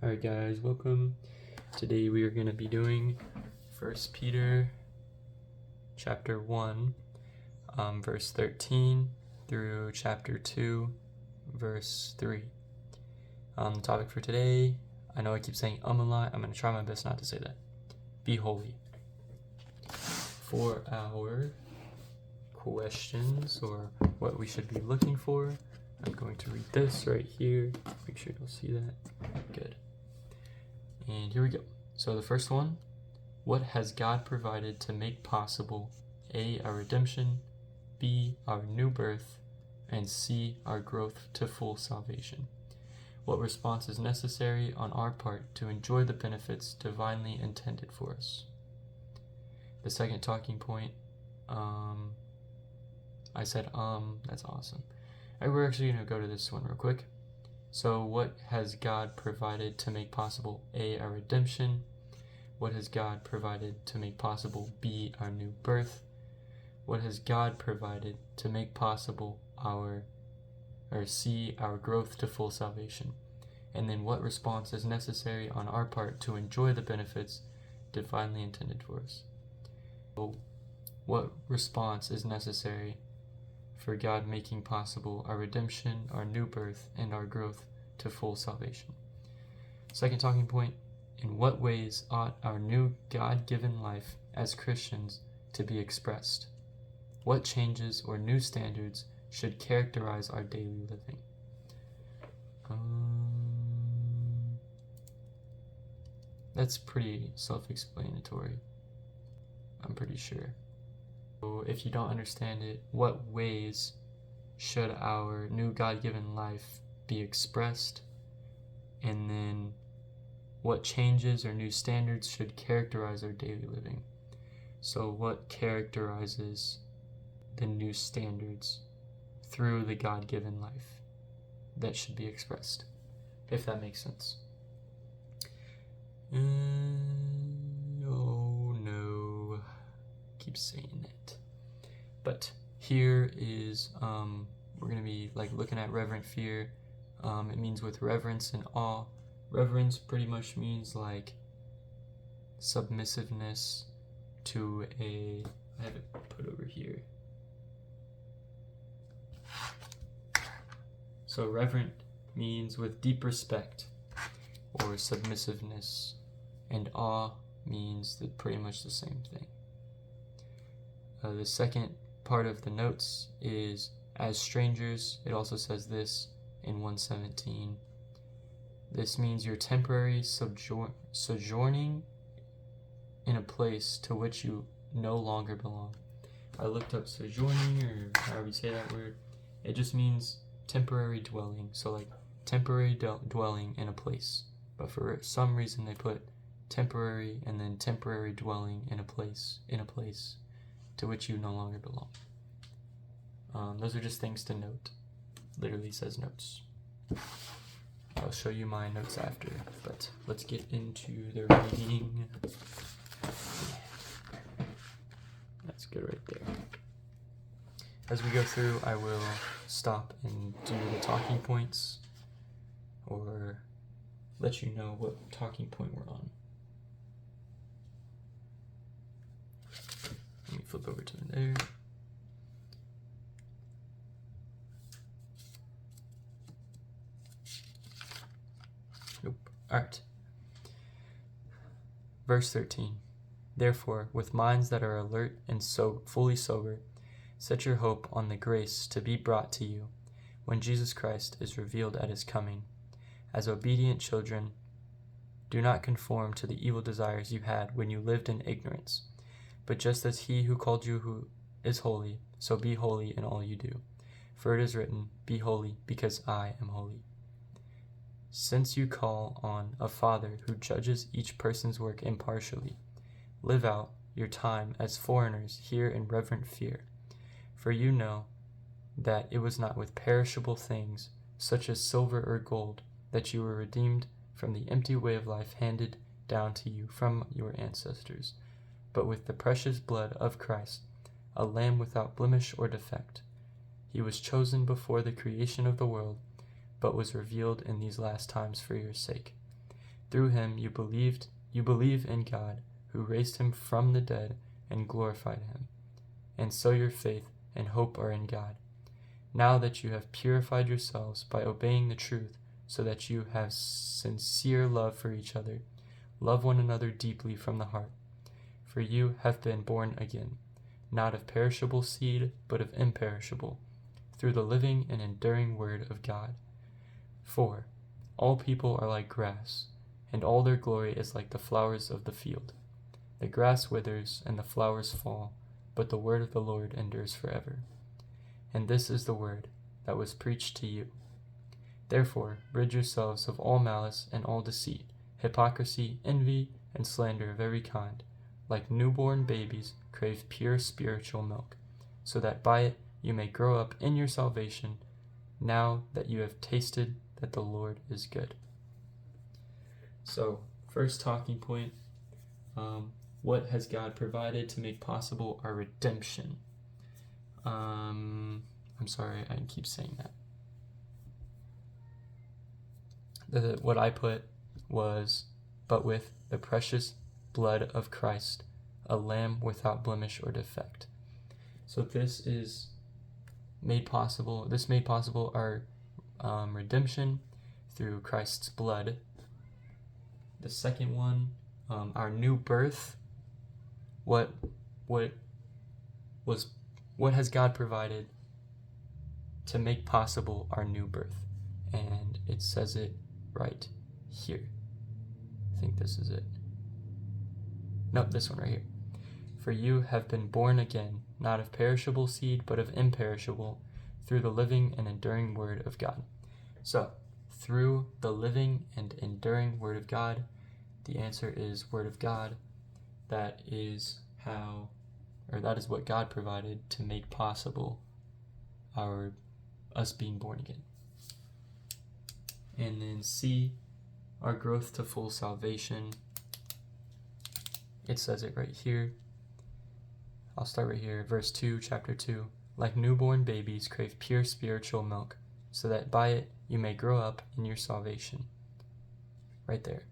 Alright guys, welcome. Today we are going to be doing 1 Peter chapter 1, verse 13 through chapter 2, verse 3. The topic for today, I know I keep saying a lot, I'm going to try my best not to say that. Be holy. For our questions, or what we should be looking for, I'm going to read this right here. Make sure you'll see that. Good. And here we go. So the first one, what has God provided to make possible A, our redemption, B, our new birth, and C, our growth to full salvation? What response is necessary on our part to enjoy the benefits divinely intended for us? The second talking point, I said, that's awesome. All right, we're actually going to go to this one real quick. So what has God provided to make possible A, our redemption? What has God provided to make possible B, our new birth? What has God provided to make possible C, our growth to full salvation? And then what response is necessary on our part to enjoy the benefits divinely intended for us? So what response is necessary for God making possible our redemption, our new birth, and our growth to full salvation? Second talking point, in what ways ought our new God-given life as Christians to be expressed? What changes or new standards should characterize our daily living? That's pretty self-explanatory, I'm pretty sure. So if you don't understand it, what ways should our new God-given life be expressed? And then what changes or new standards should characterize our daily living? So what characterizes the new standards through the God-given life that should be expressed, if that makes sense? Oh no, keep saying it. But here is, we're going to be looking at reverent fear. It means with reverence and awe. Reverence pretty much means submissiveness to I have it put over here. So reverent means with deep respect or submissiveness, and awe means pretty much the same thing. The second part of the notes is as strangers. It also says this in 117. This means you're temporary sojourning in a place to which you no longer belong. I looked up sojourning, or however you say that word. It just means temporary dwelling. So temporary dwelling in a place. But for some reason they put temporary and then temporary dwelling in a place to which you no longer belong. Those are just things to note. Literally says notes. I'll show you my notes after, but let's get into the reading. That's good right there. As we go through, I will stop and do the talking points, or let you know what talking point we're on. Let me flip over to there. Nope. Alright. Verse 13. Therefore, with minds that are alert and so fully sober, set your hope on the grace to be brought to you when Jesus Christ is revealed at his coming. As obedient children, do not conform to the evil desires you had when you lived in ignorance, but just as he who called you who is holy, so be holy in all you do. For it is written, be holy, because I am holy. Since you call on a Father who judges each person's work impartially, live out your time as foreigners here in reverent fear. For you know that it was not with perishable things, such as silver or gold, that you were redeemed from the empty way of life handed down to you from your ancestors, but with the precious blood of Christ, a lamb without blemish or defect. He was chosen before the creation of the world, but was revealed in these last times for your sake. Through him you believe in God, who raised him from the dead and glorified him. And so your faith and hope are in God. Now that you have purified yourselves by obeying the truth, so that you have sincere love for each other, love one another deeply from the heart. For you have been born again, not of perishable seed, but of imperishable, through the living and enduring word of God. For all people are like grass, and all their glory is like the flowers of the field. The grass withers and the flowers fall, but the word of the Lord endures forever. And this is the word that was preached to you. Therefore, rid yourselves of all malice and all deceit, hypocrisy, envy, and slander of every kind. Like newborn babies, crave pure spiritual milk, so that by it you may grow up in your salvation, now that you have tasted that the Lord is good. So, first talking point, what has God provided to make possible our redemption? I'm sorry, I keep saying that. What I put was, but with the precious blood of Christ, a lamb without blemish or defect. So this made possible our redemption through Christ's blood. The second one, our new birth. What has God provided to make possible our new birth? And it says it right here. I think this is it. Nope, this one right here. For you have been born again, not of perishable seed, but of imperishable, through the living and enduring word of God. So, through the living and enduring word of God, the answer is word of God. That is what God provided to make possible us being born again. And then C, our growth to full salvation. It says it right here. I'll start right here, verse 2, chapter 2. Like newborn babies, crave pure spiritual milk, so that by it you may grow up in your salvation. Right there.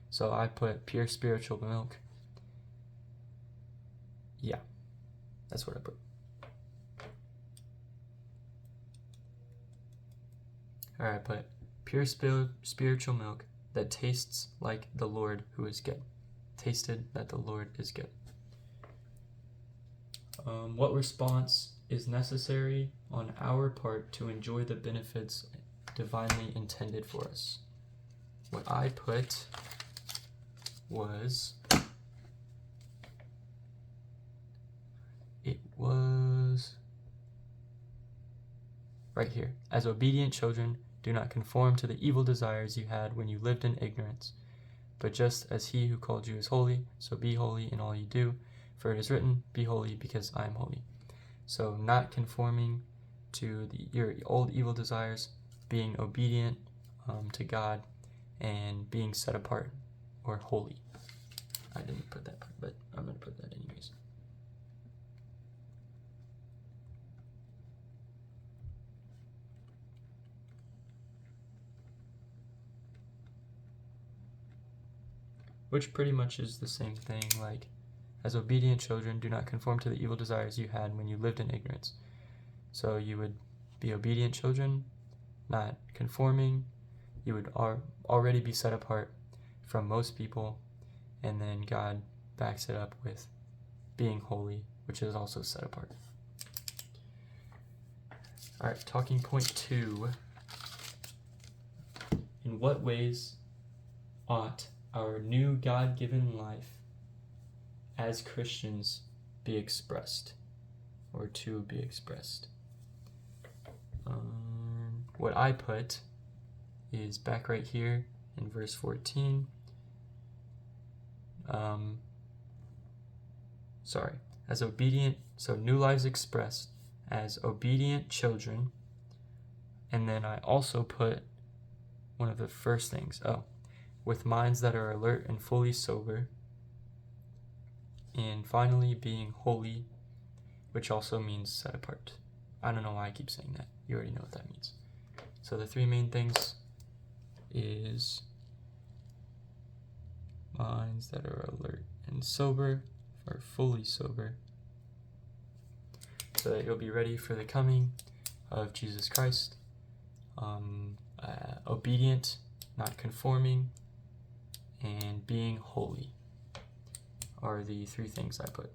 So I put pure spiritual milk. Yeah, that's what I put. Alright, I put pure spiritual milk that tastes like the Lord who is good. Tasted that the Lord is good. What response is necessary on our part to enjoy the benefits divinely intended for us? What I put was, right here. As obedient children, do not conform to the evil desires you had when you lived in ignorance. But just as he who called you is holy, so be holy in all you do. For it is written, be holy because I am holy. So not conforming to your old evil desires, being obedient to God, and being set apart or holy. I didn't put that part, but I'm going to put that anyways. Which pretty much is the same thing, like, as obedient children, do not conform to the evil desires you had when you lived in ignorance. So you would be obedient children, not conforming. You would already be set apart from most people, and then God backs it up with being holy, which is also set apart. All right, talking point 2. In what ways ought our new God-given life as Christians be expressed, or to be expressed? What I put is back right here in verse 14. As obedient, so new lives expressed as obedient children, And then I also put one of the first things, with minds that are alert and fully sober. And finally, being holy, which also means set apart. I don't know why I keep saying that. You already know what that means. So the three main things is minds that are alert and sober, or fully sober, so that you'll be ready for the coming of Jesus Christ. Obedient, not conforming, and being holy are the three things I put.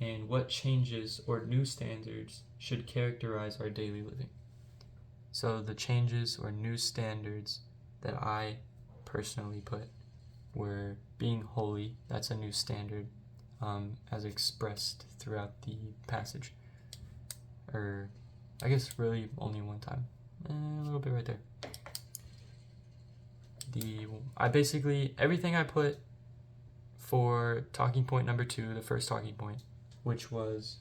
And what changes or new standards should characterize our daily living? So the changes or new standards that I personally put were being holy. That's a new standard, as expressed throughout the passage. Or I guess really only one time. A little bit right there. I basically, everything I put for talking point number 2, the first talking point, which was,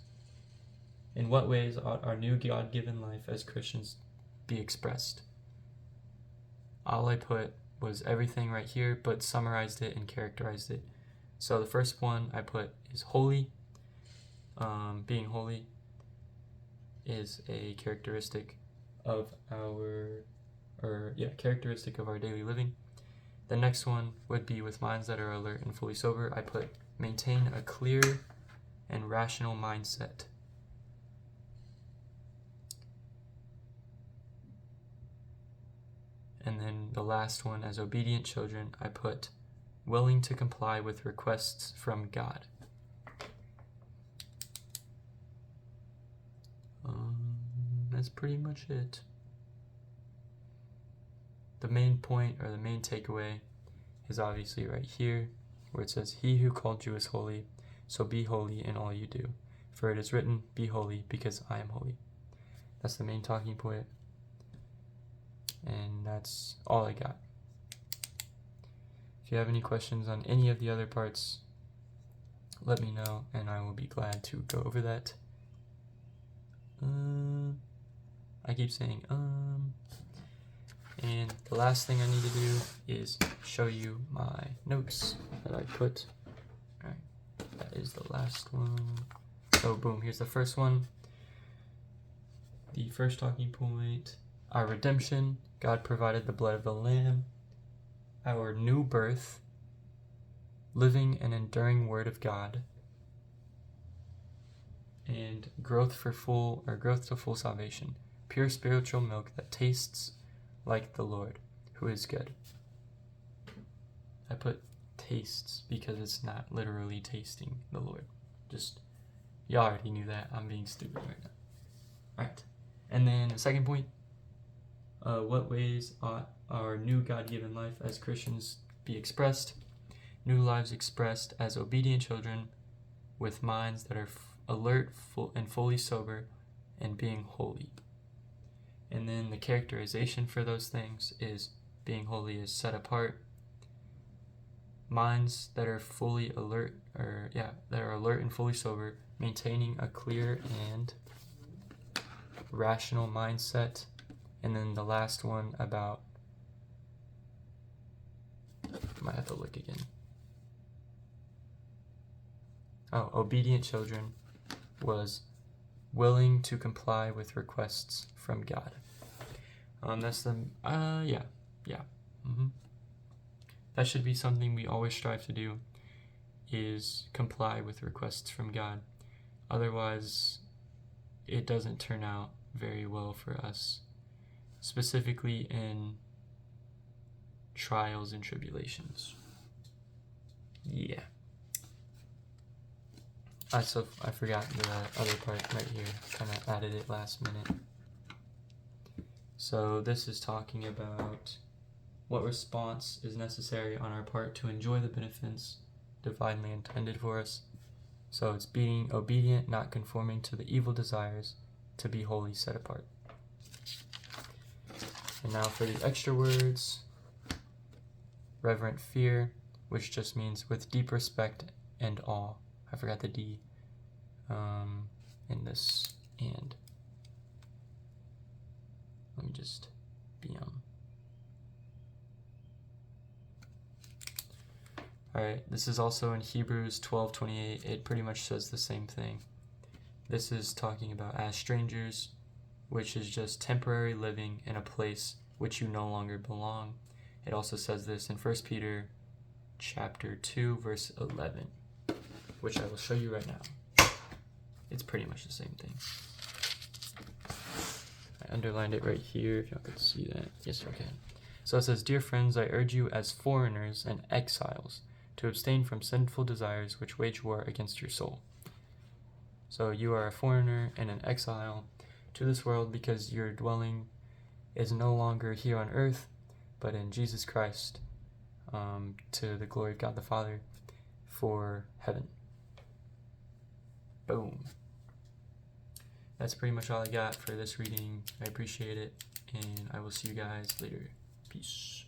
in what ways ought our new God-given life as Christians be expressed? All I put was everything right here, but summarized it and characterized it. So the first one I put is holy. Being holy is a characteristic of our daily living. The next one would be with minds that are alert and fully sober. I put maintain a clear and rational mindset. And then the last one, as obedient children, I put willing to comply with requests from God. That's pretty much it. The main point, or the main takeaway, is obviously right here, where it says, "He who called you is holy, so be holy in all you do. For it is written, be holy, because I am holy." That's the main talking point. And that's all I got. If you have any questions on any of the other parts, let me know, and I will be glad to go over that. I keep saying and the last thing I need to do is show you my notes that I put. Alright, that is the last one. So boom, here's the first one. The first talking point, our redemption, God provided the blood of the Lamb. Our new birth, living an enduring word of God. And growth to full salvation, pure spiritual milk that tastes like the Lord, who is good. I put tastes because it's not literally tasting the Lord. Y'all already knew that. I'm being stupid right now. Alright, and then the second point, what ways ought our new God-given life as Christians be expressed? New lives expressed as obedient children with minds that are alert, and fully sober, and being holy. And then the characterization for those things is being holy is set apart. Minds that are fully alert, that are alert and fully sober, maintaining a clear and rational mindset. And then the last one about, might have to look again. Obedient children was willing to comply with requests from God. That's the, That should be something we always strive to do, is comply with requests from God. Otherwise, it doesn't turn out very well for us, specifically in trials and tribulations. Yeah. I forgot the other part right here. Kind of added it last minute. So this is talking about what response is necessary on our part to enjoy the benefits divinely intended for us. So it's being obedient, not conforming to the evil desires, to be holy, set apart. And now for the extra words, reverent fear, which just means with deep respect and awe. I forgot the D in this and. Let me just be Alright, this is also in Hebrews 12:28. It pretty much says the same thing. This is talking about as strangers, which is just temporary living in a place which you no longer belong. It also says this in 1 Peter chapter 2, verse 11, which I will show you right now. It's pretty much the same thing. I underlined it right here, if y'all could see that. Yes, you can. So it says, "Dear friends, I urge you as foreigners and exiles to abstain from sinful desires which wage war against your soul." So you are a foreigner and an exile to this world because your dwelling is no longer here on earth, but in Jesus Christ, to the glory of God the Father, for heaven. Boom. That's pretty much all I got for this reading. I appreciate it, and I will see you guys later. Peace.